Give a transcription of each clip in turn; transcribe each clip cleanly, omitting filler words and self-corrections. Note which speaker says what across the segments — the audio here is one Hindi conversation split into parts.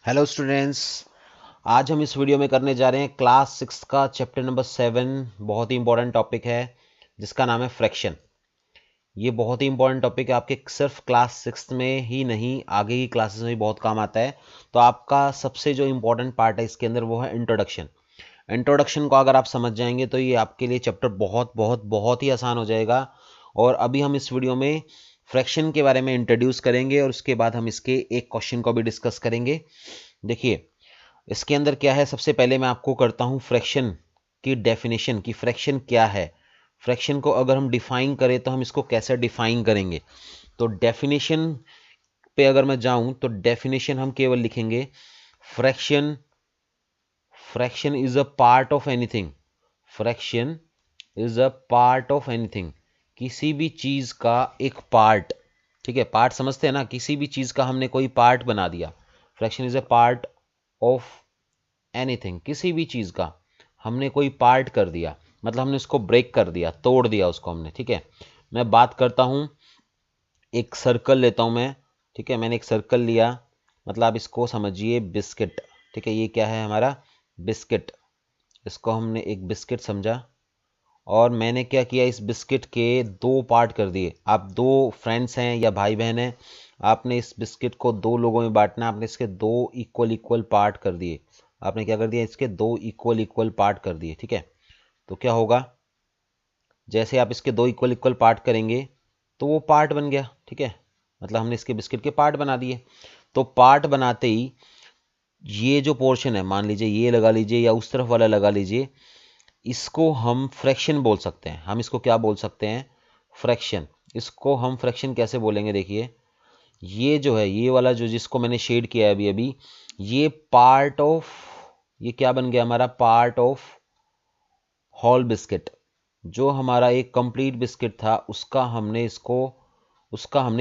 Speaker 1: Hello students. आज हम इस वीडियो में करने जा रहे हैं क्लास 6 का चैप्टर नंबर 7। बहुत ही इंपॉर्टेंट टॉपिक है जिसका नाम है फ्रैक्शन। ये बहुत ही इंपॉर्टेंट टॉपिक है, आपके सिर्फ क्लास 6 में ही नहीं आगे की क्लासेस में भी बहुत काम आता है। तो आपका सबसे जो इंपॉर्टेंट पार्ट है इसके अंदर वो है इंट्रोडक्शन। इंट्रोडक्शन को अगर आप समझ जाएंगे तो ये आपके लिए चैप्टर बहुत बहुत बहुत ही आसान हो जाएगा। और अभी हम इस वीडियो में फ्रैक्शन के बारे में इंट्रोड्यूस करेंगे और उसके बाद हम इसके एक क्वेश्चन को भी डिस्कस करेंगे। देखिए इसके अंदर क्या है, सबसे पहले मैं आपको करता हूं फ्रैक्शन की डेफिनेशन कि फ्रैक्शन क्या है। फ्रैक्शन को अगर हम डिफाइन करें तो हम इसको कैसे डिफाइन करेंगे। तो डेफिनेशन पे अगर मैं जाऊं तो डेफिनेशन हम केवल लिखेंगे fraction fraction is a part of anything. Fraction is a part of anything, किसी भी चीज का एक पार्ट। ठीक है, पार्ट समझते हैं ना, किसी भी चीज का हमने कोई पार्ट बना दिया। Fraction is a part of anything, किसी भी चीज का हमने कोई पार्ट कर दिया, मतलब हमने उसको ब्रेक कर दिया, तोड़ दिया उसको हमने। ठीक है, मैं बात करता हूं, एक सर्कल लेता हूं मैं। ठीक है, मैंने एक सर्कल लिया, मतलब आप इसको समझिए बिस्किट। ठीक है, ये क्या है हमारा बिस्किट। इसको हमने एक बिस्किट समझा और मैंने क्या किया, इस बिस्किट के दो पार्ट कर दिए। आप दो फ्रेंड्स हैं या भाई बहन हैं, आपने इस बिस्किट को दो लोगों में बांटना, आपने इसके दो इक्वल इक्वल पार्ट कर दिए। आपने क्या कर दिया, इसके दो इक्वल इक्वल पार्ट कर दिए। ठीक है, तो क्या होगा, जैसे आप इसके दो इक्वल इक्वल पार्ट करेंगे तो वो पार्ट बन गया। ठीक है, मतलब हमने इसके बिस्किट के पार्ट बना दिए। तो पार्ट बनाते ही ये जो पोर्शन है, मान लीजिए ये लगा लीजिए या उस तरफ वाला लगा लीजिए, इसको हम फ्रैक्शन बोल सकते हैं। हम इसको क्या बोल सकते हैं, फ्रैक्शन। इसको हम फ्रैक्शन कैसे बोलेंगे, देखिए ये जो है, ये वाला जो जिसको मैंने शेड किया है अभी अभी, ये पार्ट ऑफ, ये क्या बन गया हमारा, पार्ट ऑफ होल बिस्किट। जो हमारा एक कंप्लीट बिस्किट था उसका हमने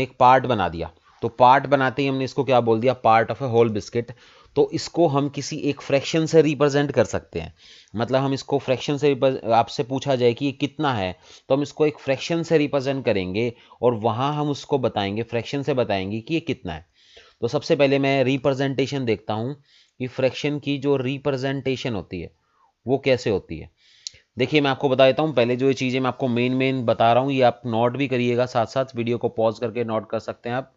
Speaker 1: एक पार्ट बना दिया। तो पार्ट बनाते ही हमने इसको क्या बोल दिया, part of a whole biscuit. तो इसको हम किसी एक फ्रैक्शन से रिप्रेजेंट कर सकते हैं। मतलब हम इसको फ्रैक्शन से आपसे पूछा जाए कि ये कितना है, तो हम इसको एक फ्रैक्शन से रिप्रेजेंट करेंगे और वहां हम उसको बताएंगे, फ्रैक्शन से बताएंगे कि ये कितना है। तो सबसे पहले मैं रिप्रेजेंटेशन देखता हूं कि फ्रैक्शन की जो रिप्रेजेंटेशन होती है वो कैसे होती है। देखिए मैं आपको बता देता हूँ, पहले जो ये चीज़ें मैं आपको मेन मेन बता रहा हूँ ये आप नोट भी करिएगा, साथ साथ वीडियो को पॉज करके नोट कर सकते हैं आप।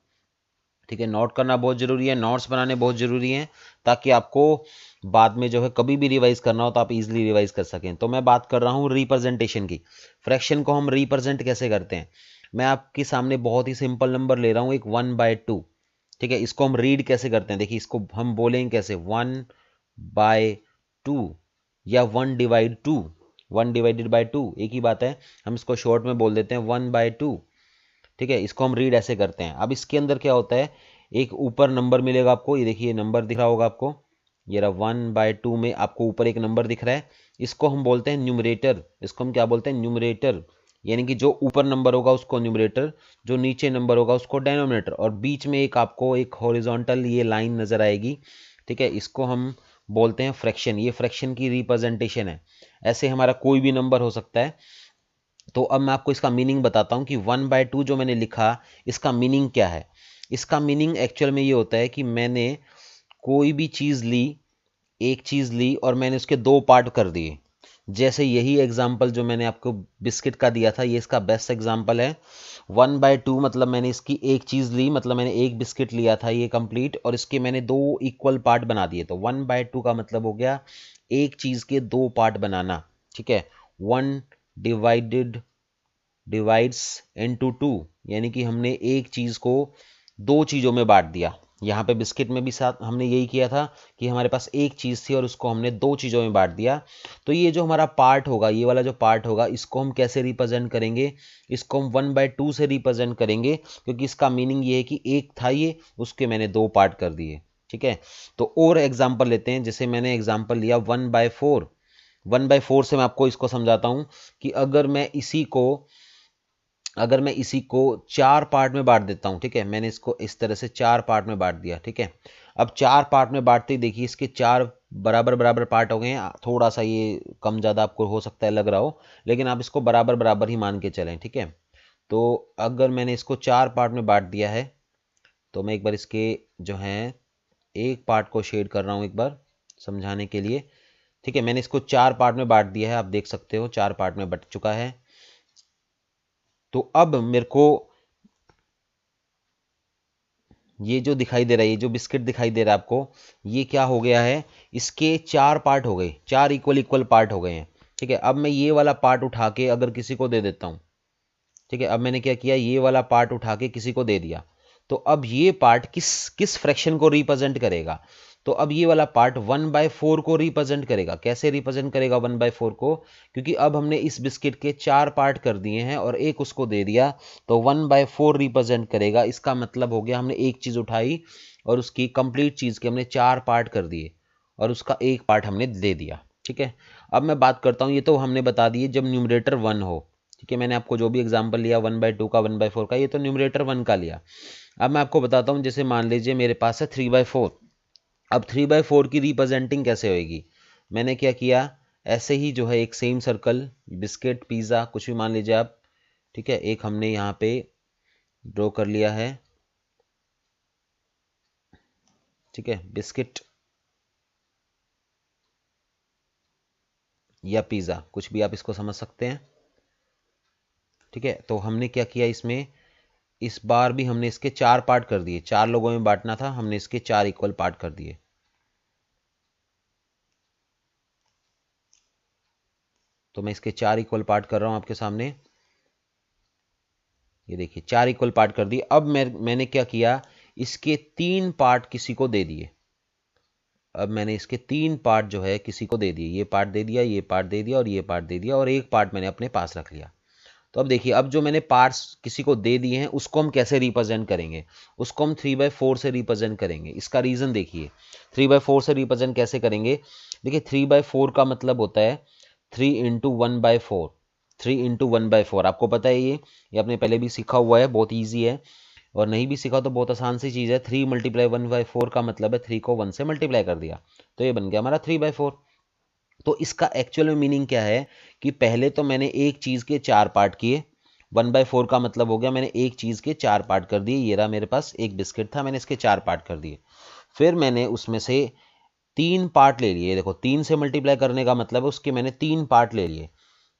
Speaker 1: ठीक है, नोट करना बहुत ज़रूरी है, नोट्स बनाने बहुत ज़रूरी हैं, ताकि आपको बाद में जो है कभी भी रिवाइज करना हो तो आप इजीली रिवाइज कर सकें। तो मैं बात कर रहा हूँ रिप्रेजेंटेशन की। फ्रैक्शन को हम रिप्रेजेंट कैसे करते हैं, मैं आपके सामने बहुत ही सिंपल नंबर ले रहा हूँ, एक 1/2। ठीक है, इसको हम रीड कैसे करते हैं, देखिए इसको हम बोलेंगे कैसे, 1/2 या 1/2। 1/2 एक ही बात है, हम इसको शॉर्ट में बोल देते हैं 1/2। ठीक है, इसको हम रीड ऐसे करते हैं। अब इसके अंदर क्या होता है, एक ऊपर नंबर मिलेगा आपको, ये देखिए नंबर दिख रहा होगा आपको, ये रहा 1/2 में आपको ऊपर एक नंबर दिख रहा है। इसको हम बोलते हैं न्यूमरेटर। इसको हम क्या बोलते हैं, न्यूमरेटर। यानी कि जो ऊपर नंबर होगा उसको न्यूमरेटर, जो नीचे नंबर होगा उसको डेनोमिनेटर, और बीच में एक आपको एक हॉरिजॉन्टल ये लाइन नजर आएगी। ठीक है, इसको हम बोलते हैं फ्रैक्शन। ये फ्रैक्शन की रिप्रेजेंटेशन है। ऐसे हमारा कोई भी नंबर हो सकता है। तो अब मैं आपको इसका मीनिंग बताता हूं कि 1/2 जो मैंने लिखा, इसका मीनिंग क्या है। इसका मीनिंग एक्चुअल में ये होता है कि मैंने कोई भी चीज़ ली, एक चीज़ ली और मैंने उसके दो पार्ट कर दिए। जैसे यही एग्जाम्पल जो मैंने आपको बिस्किट का दिया था, ये इसका बेस्ट एग्जाम्पल है। 1/2 मतलब मैंने इसकी एक चीज़ ली, मतलब मैंने एक बिस्किट लिया था ये कंप्लीट, और इसके मैंने दो इक्वल पार्ट बना दिए। तो 1/2 का मतलब हो गया एक चीज़ के दो पार्ट बनाना। ठीक है, वन डिवाइड्स इनटू टू, यानी कि हमने एक चीज को दो चीजों में बांट दिया। यहाँ पे बिस्किट में भी साथ हमने यही किया था कि हमारे पास एक चीज थी और उसको हमने दो चीजों में बांट दिया। तो ये जो हमारा पार्ट होगा, ये वाला जो पार्ट होगा, इसको हम कैसे रिप्रेजेंट करेंगे, इसको हम 1/2 से रिप्रेजेंट करेंगे, क्योंकि इसका मीनिंग ये है कि एक था ये, उसके मैंने दो पार्ट कर दिए। ठीक है, तो और एग्जाम्पल लेते हैं। जैसे मैंने एग्जाम्पल लिया 1/4। 1/4 से मैं आपको इसको समझाता हूं कि अगर मैं इसी को चार पार्ट में बांट देता हूं। ठीक है, मैंने इसको इस तरह से चार पार्ट में बांट दिया। ठीक है, अब चार पार्ट में बांटते ही देखिए इसके चार बराबर बराबर पार्ट हो गए हैं। थोड़ा सा ये कम ज़्यादा आपको हो सकता है लग रहा हो, लेकिन आप इसको बराबर बराबर ही मान के चलें। ठीक है, तो अगर मैंने इसको चार पार्ट में बांट दिया है, तो मैं एक बार इसके जो हैं एक पार्ट को शेड कर रहा हूँ एक बार समझाने के लिए। ठीक है, मैंने इसको 4 पार्ट में बांट दिया है, आप देख सकते हो 4 पार्ट में बट चुका है। तो अब मेरे को ये जो दिखाई दे रहा है, ये जो बिस्किट दिखाई दे रहा है आपको, ये क्या हो गया है, इसके 4 पार्ट हो गए, 4 इक्वल इक्वल पार्ट हो गए हैं। ठीक है, अब मैं ये वाला पार्ट उठा के अगर किसी को दे देता हूँ, ठीक है, अब मैंने क्या किया, ये वाला पार्ट उठा के किसी को दे दिया, तो अब ये पार्ट किस किस फ्रैक्शन को रिप्रेजेंट करेगा, तो अब ये वाला पार्ट 1/4 को रिप्रेजेंट करेगा। कैसे रिप्रेजेंट करेगा 1/4 को, क्योंकि अब हमने इस बिस्किट के 4 पार्ट कर दिए हैं और एक उसको दे दिया, तो 1/4 रिप्रेजेंट करेगा। इसका मतलब हो गया हमने एक चीज उठाई और उसकी कंप्लीट चीज के हमने 4 पार्ट कर दिए और उसका एक पार्ट हमने दे दिया। ठीक है, अब मैं बात करता हूँ, ये तो हमने बता दिए जब न्यूमरेटर 1 हो। ठीक है, मैंने आपको जो भी एग्जांपल लिया 1/2 का 1/4 का, ये तो न्यूमरेटर 1 का लिया। अब मैं आपको बताता हूँ, जैसे मान लीजिए मेरे पास है 3/4। अब 3/4 की रिप्रेजेंटिंग कैसे होएगी, मैंने क्या किया, ऐसे ही जो है एक सेम सर्कल, बिस्किट पिज़्ज़ा कुछ भी मान लीजिए आप, ठीक है, एक हमने यहाँ पे ड्रॉ कर लिया है। ठीक है, बिस्किट या पिज़्ज़ा कुछ भी आप इसको समझ सकते हैं। ठीक है, तो हमने क्या किया, इसमें इस बार भी हमने इसके 4 पार्ट कर दिए, 4 लोगों में बांटना था, हमने इसके 4 इक्वल पार्ट कर दिए। तो मैं इसके 4 इक्वल पार्ट कर रहा हूं आपके सामने, ये देखिए 4 इक्वल पार्ट कर दिए। अब मैंने क्या किया, इसके 3 पार्ट किसी को दे दिए। अब मैंने इसके 3 पार्ट जो है किसी को दे दिए, ये पार्ट दे दिया, ये पार्ट दे दिया और ये पार्ट दे दिया, और एक पार्ट मैंने अपने पास रख लिया। तो अब देखिए, अब जो मैंने पार्ट्स किसी को दे दिए हैं उसको हम कैसे रिप्रेजेंट करेंगे, उसको हम 3/4 से रिप्रेजेंट करेंगे। इसका रीजन देखिए, 3/4 से रिप्रेजेंट कैसे करेंगे। देखिए 3/4 का मतलब होता है 3 इंटू 1/4। 3 इंटू 1/4 आपको पता है, ये आपने पहले भी सीखा हुआ है, बहुत ईजी है, और नहीं भी सीखा तो बहुत आसान सी चीज़ है। 3 मल्टीप्लाई 1/4 का मतलब है 3 को 1 से मल्टीप्लाई कर दिया, तो ये बन गया हमारा 3/4। तो इसका एक्चुअल में मीनिंग क्या है कि पहले तो मैंने एक चीज़ के 4 पार्ट किए, 1/4 का मतलब हो गया मैंने एक चीज़ के 4 पार्ट कर दिए। ये रहा मेरे पास एक बिस्किट था, मैंने इसके 4 पार्ट कर दिए। फिर मैंने उसमें से 3 पार्ट ले लिए, देखो 3 से मल्टीप्लाई करने का मतलब है उसके मैंने 3 पार्ट ले लिए।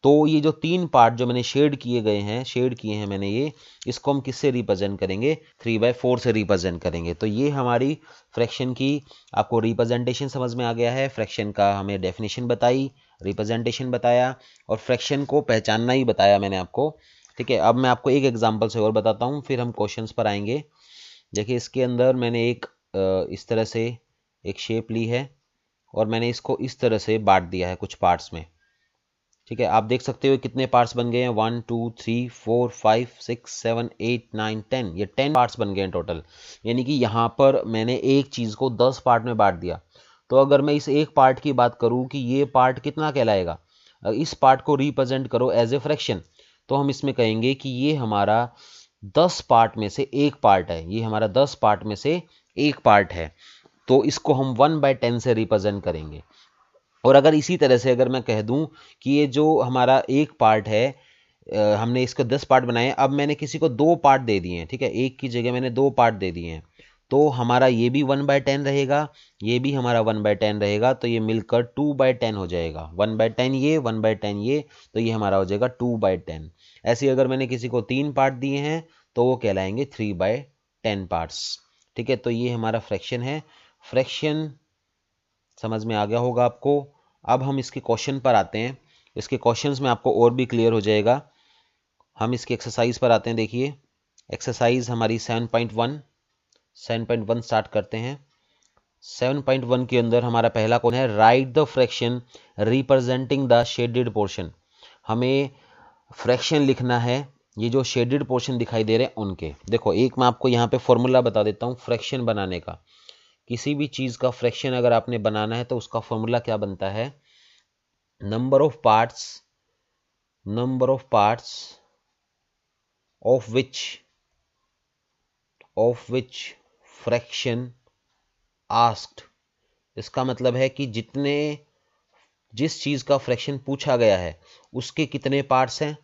Speaker 1: तो ये जो 3 पार्ट जो मैंने शेड किए गए हैं, शेड किए हैं मैंने, ये इसको हम किससे रिप्रेजेंट करेंगे, 3/4 से रिप्रेजेंट करेंगे। तो ये हमारी फ्रैक्शन की आपको रिप्रेजेंटेशन समझ में आ गया है। फ्रैक्शन का हमें डेफिनेशन बताई, रिप्रेजेंटेशन बताया और फ्रैक्शन को पहचानना ही बताया मैंने आपको। ठीक है, अब मैं आपको एक एग्जाम्पल से और बताता हूँ, फिर हम क्वेश्चंस पर आएंगे। देखिए इसके अंदर मैंने एक इस तरह से एक शेप ली है और मैंने इसको इस तरह से बांट दिया है कुछ पार्ट्स में। ठीक है, आप देख सकते हो कितने पार्ट्स बन गए हैं, 1 2 3 4 5 6 7 8 9 10, ये 10 पार्ट्स बन गए हैं टोटल। यानी कि यहाँ पर मैंने एक चीज़ को 10 पार्ट में बांट दिया। तो अगर मैं इस एक पार्ट की बात करूँ कि ये पार्ट कितना कहलाएगा, इस पार्ट को रिप्रेजेंट करो एज ए फ्रैक्शन, तो हम इसमें कहेंगे कि ये हमारा 10 पार्ट में से एक पार्ट है, ये हमारा 10 पार्ट में से एक पार्ट है। तो इसको हम 1/10 से रिप्रेजेंट करेंगे। और अगर इसी तरह से अगर मैं कह दूं कि ये जो हमारा एक पार्ट है, हमने इसको 10 पार्ट बनाए, अब मैंने किसी को 2 पार्ट दे दिए हैं, ठीक है, एक की जगह मैंने 2 पार्ट दे दिए हैं, तो हमारा ये भी 1/10 रहेगा, ये भी हमारा 1/10 रहेगा, तो ये मिलकर 2/10 हो जाएगा। 1/10 ये, 1/10 ये, तो ये हमारा हो जाएगा 2/10। ऐसे अगर मैंने किसी को 3 पार्ट दिए हैं तो वो कहलाएंगे 3/10 पार्ट्स। ठीक है, तो ये हमारा फ्रैक्शन है। फ्रैक्शन समझ में आ गया होगा आपको। अब हम इसके क्वेश्चन पर आते हैं, इसके क्वेश्चंस में आपको और भी क्लियर हो जाएगा। हम इसके एक्सरसाइज पर आते हैं। देखिए एक्सरसाइज हमारी 7.1 स्टार्ट करते हैं। 7.1 के अंदर हमारा पहला क्वेश्चन है, right the fraction representing the shaded portion. हमें फ्रैक्शन लिखना है, ये जो शेडेड पोर्शन दिखाई दे रहे हैं उनके। देखो एक मैं आपको यहाँ पे फॉर्मूला बता देता हूँ फ्रैक्शन बनाने का। किसी भी चीज का फ्रैक्शन अगर आपने बनाना है तो उसका फॉर्मूला क्या बनता है, number of parts of which fraction asked. इसका मतलब है कि जिस चीज का फ्रैक्शन पूछा गया है उसके कितने पार्ट्स हैं,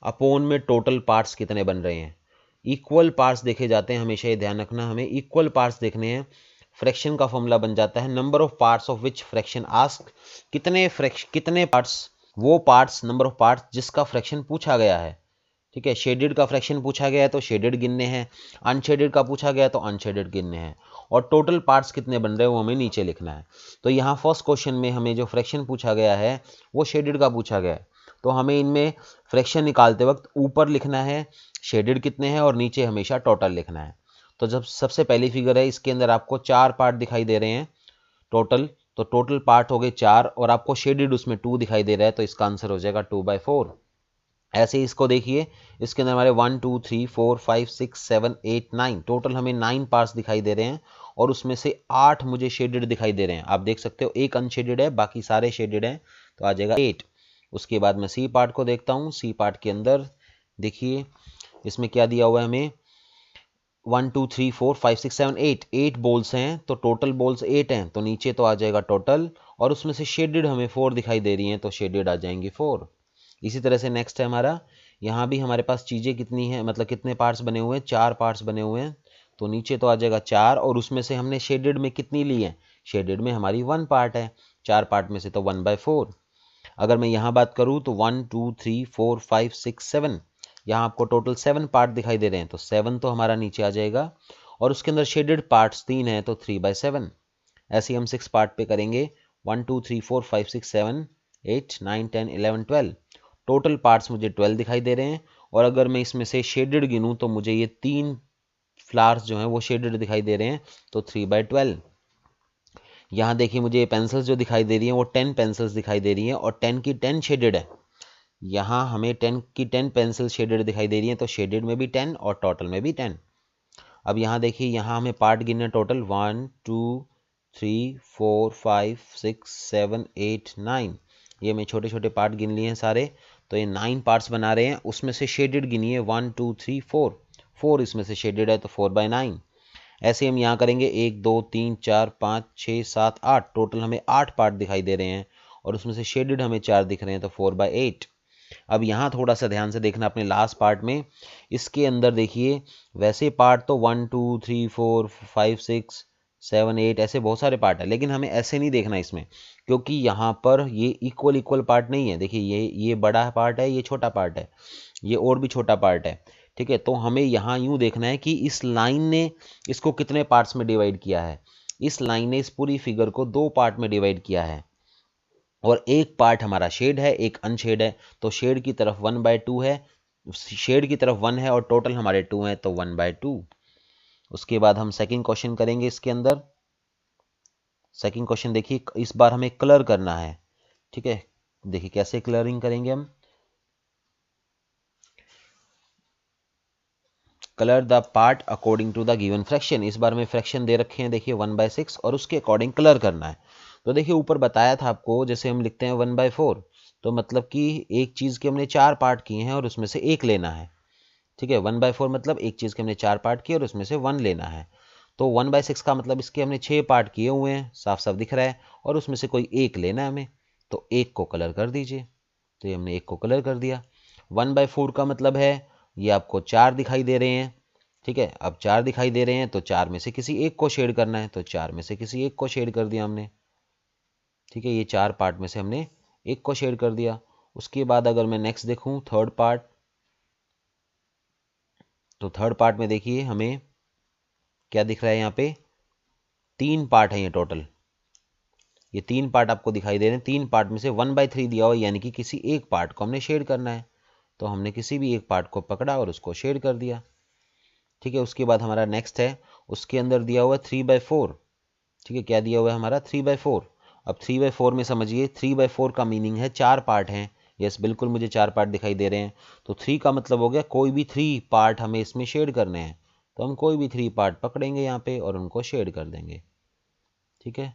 Speaker 1: अपॉन में टोटल पार्ट्स कितने बन रहे हैं। इक्वल पार्ट्स देखे जाते हैं, हमेशा ये ध्यान रखना, हमें इक्वल पार्ट्स देखने हैं। फ्रैक्शन का फॉर्मूला बन जाता है number of parts of which fraction ask, कितने पार्ट्स, वो पार्ट्स, नंबर ऑफ पार्ट्स जिसका फ्रैक्शन पूछा गया है। ठीक है, शेडेड का फ्रैक्शन पूछा गया है तो शेडेड गिनने हैं, अनशेडेड का पूछा गया है तो अनशेडेड गिनने हैं, और टोटल पार्ट्स कितने बन रहे हैं वो हमें नीचे लिखना है। तो यहाँ फर्स्ट क्वेश्चन में हमें जो फ्रैक्शन पूछा गया है वो शेडेड का पूछा गया है, तो हमें इनमें फ्रैक्शन निकालते वक्त ऊपर लिखना है शेडेड कितने हैं और नीचे हमेशा टोटल लिखना है। तो जब सबसे पहली फिगर है इसके अंदर आपको 4 पार्ट दिखाई दे रहे हैं टोटल, तो टोटल पार्ट हो गए 4 और आपको शेडेड उसमें 2 दिखाई दे रहा है, तो इसका आंसर हो जाएगा 2/4। ऐसे ही इसको देखिए, इसके अंदर हमारे 1 2 3 4 5 6 7 8 9 टोटल हमें 9 पार्ट्स दिखाई दे रहे हैं और उसमें से 8 मुझे शेडेड दिखाई दे रहे हैं। आप देख सकते हो एक अनशेडेड है, बाकी सारे शेडेड हैं, तो आ जाएगा 8। उसके बाद मैं सी पार्ट को देखता हूँ। सी पार्ट के अंदर देखिए इसमें क्या दिया हुआ है हमें 1 2 3 4 5 6 7 8 बॉल्स हैं, तो टोटल बॉल्स 8 हैं, तो नीचे तो आ जाएगा टोटल, और उसमें से शेडेड हमें 4 दिखाई दे रही हैं, तो शेडेड आ जाएंगे 4। इसी तरह से नेक्स्ट है हमारा, यहाँ भी हमारे पास चीज़ें कितनी हैं, मतलब कितने पार्ट्स बने हुए हैं, 4 पार्ट्स बने हुए हैं, तो नीचे तो आ जाएगा 4 और उसमें से हमने शेडेड में कितनी ली है, शेडेड में हमारी 1 पार्ट है, 4 पार्ट में से तो 1/4। अगर मैं यहाँ बात करूँ तो 1 2 3 4 5 6 7, यहाँ आपको टोटल 7 पार्ट दिखाई दे रहे हैं, तो 7 तो हमारा नीचे आ जाएगा, और उसके अंदर शेडेड पार्ट्स 3 हैं, तो 3/7। ऐसे ही हम 6 पार्ट पे करेंगे, 1 2 3 4 5 6 7 8 9 10 11 12, टोटल पार्ट्स मुझे 12 दिखाई दे रहे हैं, और अगर मैं इसमें से शेडेड गिनूँ तो मुझे ये 3 फ्लावर्स जो हैं वो शेडेड दिखाई दे रहे हैं, तो 3/12। यहाँ देखिए मुझे ये पेंसिल्स जो दिखाई दे रही हैं वो 10 पेंसिल्स दिखाई दे रही हैं और 10 की 10 शेडेड है। यहाँ हमें 10 की 10 पेंसिल शेडेड दिखाई दे रही हैं, तो शेडेड में भी 10 और टोटल में भी 10। अब यहाँ देखिए, यहाँ हमें पार्ट गिनने टोटल 1 2 3 4 5 6 7 8 9, ये मैं छोटे छोटे पार्ट गिन लिए हैं सारे, तो ये 9 पार्ट्स बना रहे हैं। उसमें से शेडेड गिनिए 1 2 3 4, 4 इसमें से शेडेड है, तो 4/9। ऐसे हम यहाँ करेंगे 1 2 3 4 5 6 7 8, टोटल हमें 8 पार्ट दिखाई दे रहे हैं और उसमें से शेडेड हमें 4 दिख रहे हैं, तो 4/8। अब यहाँ थोड़ा सा ध्यान से देखना अपने लास्ट पार्ट में, इसके अंदर देखिए वैसे पार्ट तो 1 2 3 4 5 6 7 8 ऐसे बहुत सारे पार्ट है, लेकिन हमें ऐसे नहीं देखना इसमें, क्योंकि यहाँ पर ये इक्वल पार्ट नहीं है। देखिए ये बड़ा पार्ट है, ये छोटा पार्ट है, ये और भी छोटा पार्ट है। ठीक है, तो हमें यहाँ यूं देखना है कि इस लाइन ने इसको कितने पार्ट्स में डिवाइड किया है। इस लाइन ने इस पूरी फिगर को 2 पार्ट में डिवाइड किया है, और एक पार्ट हमारा शेड है, एक अनशेड है, तो शेड की तरफ 1/2 है, शेड की तरफ 1 है और टोटल हमारे 2 हैं, तो 1/2। उसके बाद हम सेकंड क्वेश्चन करेंगे। इसके अंदर सेकंड क्वेश्चन देखिए, इस बार हमें कलर करना है। ठीक है, देखिए कैसे कलरिंग करेंगे हम। Colour the part according to the given fraction. इस बार में फ्रैक्शन दे रखे हैं देखिए 1/6 और उसके अकॉर्डिंग कलर करना है। तो देखिए ऊपर बताया था आपको, जैसे हम लिखते हैं 1/4, तो मतलब कि एक चीज़ के हमने 4 पार्ट किए हैं और उसमें से एक लेना है। ठीक है, 1/4 मतलब एक चीज़ के हमने 4 पार्ट किए और उसमें से 1 लेना है। तो 1/6 का मतलब इसके हमने 6 पार्ट किए हुए हैं, साफ साफ दिख रहा है, और उसमें से कोई एक लेना है हमें, तो एक को कलर कर दीजिए। तो ये हमने एक को कलर कर दिया। 1/4 का मतलब है ये आपको 4 दिखाई दे रहे हैं। ठीक है, अब 4 दिखाई दे रहे हैं तो 4 में से किसी एक को शेड करना है, तो 4 में से किसी एक को शेड कर दिया हमने। ठीक है, ये 4 पार्ट में से हमने एक को शेड कर दिया। उसके बाद अगर मैं नेक्स्ट देखूं थर्ड पार्ट, तो थर्ड पार्ट में देखिए हमें क्या दिख रहा है, यहाँ पे 3 पार्ट है ये टोटल, ये 3 पार्ट आपको दिखाई दे रहे हैं। 3 पार्ट में से 1/3 दिया हुआ, यानी कि किसी एक पार्ट को हमने शेड करना है, तो हमने किसी भी एक पार्ट को पकड़ा और उसको शेड कर दिया। ठीक है, उसके बाद हमारा नेक्स्ट है, उसके अंदर दिया हुआ 3/4। ठीक है, क्या दिया हुआ है हमारा 3/4। अब 3/4 में समझिए 3/4 का मीनिंग है 4 पार्ट हैं। यस, बिल्कुल मुझे 4 पार्ट दिखाई दे रहे हैं, तो 3 का मतलब हो गया कोई भी 3 पार्ट हमें इसमें शेड करने हैं, तो हम कोई भी 3 पार्ट पकड़ेंगे यहाँ पे और उनको शेड कर देंगे। ठीक है,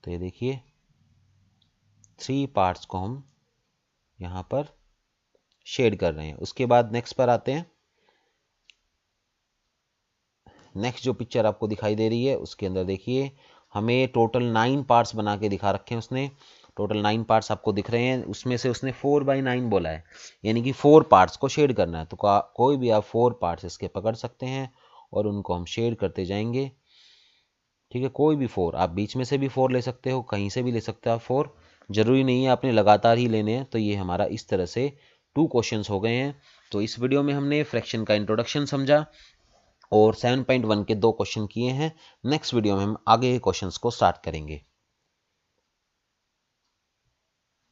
Speaker 1: तो ये देखिए 3 पार्ट्स को हम यहाँ पर शेड कर रहे हैं। उसके बाद नेक्स्ट पर आते हैं। नेक्स्ट जो पिक्चर आपको दिखाई दे रही है उसके अंदर देखिए हमें टोटल 9 पार्ट्स बना के दिखा रखे हैं उसने। टोटल 9 पार्ट्स आपको दिख रहे हैं, उसमें से उसने 4/9 बोला है, यानी कि 4 पार्ट्स को शेड करना है। तो कोई भी आप 4 पार्ट्स इसके पकड़ सकते हैं और उनको हम शेड करते जाएंगे। ठीक है, कोई भी 4, आप बीच में से भी 4 ले सकते हो, कहीं से भी ले सकते हो आप 4, जरूरी नहीं है आपने लगातार ही लेने हैं। तो ये हमारा इस तरह से 2 क्वेश्चंस हो गए हैं। तो इस वीडियो में हमने फ्रैक्शन का इंट्रोडक्शन समझा और 7.1 के 2 क्वेश्चन किए हैं। नेक्स्ट वीडियो में हम आगे के क्वेश्चंस को स्टार्ट करेंगे।